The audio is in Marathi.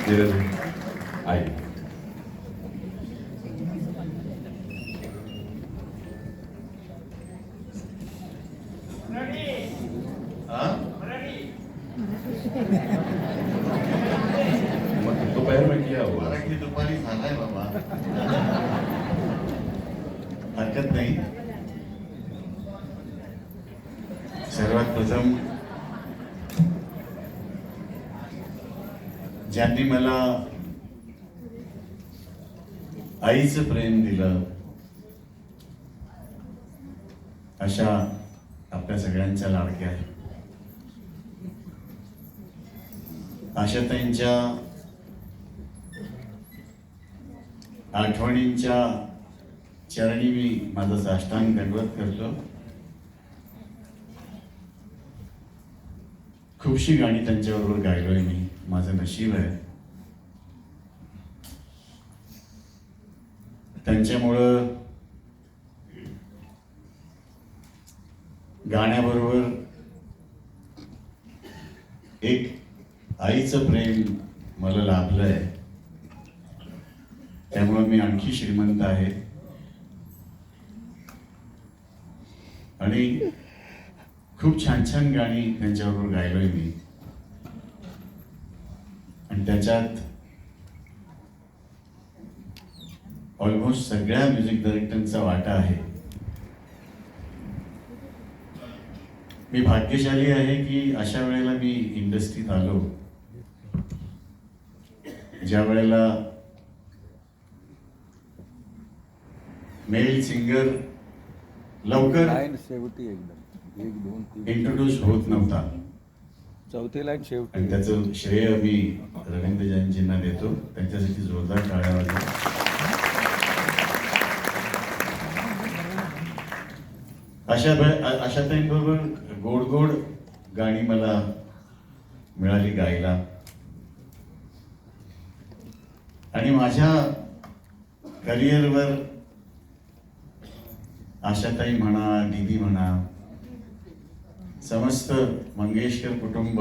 नीरज आई दोपहर में किया हुआ मराठी दुपारी झालाय बाबा. हरकत नाही. सर्वात प्रथम ज्यांनी मला आईचं प्रेम दिलं अशा आपल्या सगळ्यांच्या लाडक्या आहेत आशाताईंच्या आठवणींच्या चरणी मी माझा साष्टांग दंडवत करतो. खूपशी गाणी त्यांच्याबरोबर गायलोय मी. माझं नशीब आहे. त्यांच्यामुळं गाण्याबरोबर एक आईचं प्रेम मला लाभलंय. त्यामुळं मी आणखी श्रीमंत आहे. आणि खूप छान छान गाणी त्यांच्याबरोबर गायलोय मी. आणि त्याच्यात ऑलमोस्ट सगळ्या म्युझिक डायरेक्टरांचा वाटा आहे. मी भाग्यशाली आहे की अशा वेळेला मी इंडस्ट्रीत आलो ज्या वेळेला मेल सिंगर लवकर शेवटी एकदम 1 2 3 इंट्रोड्यूस होत नव्हता. चौथी लाईन शेवटी. आणि त्याचं श्रेय मी रवींद्र जैनजींना देतो. त्यांच्यासाठी जोरदार टाळ्या वाजवा. आशाताईंबरोबर गोड गोड गाणी मला मिळाली गायला. आणि माझ्या करिअरवर आशाताई म्हणा, दीदी म्हणा, समस्त मंगेशकर कुटुंब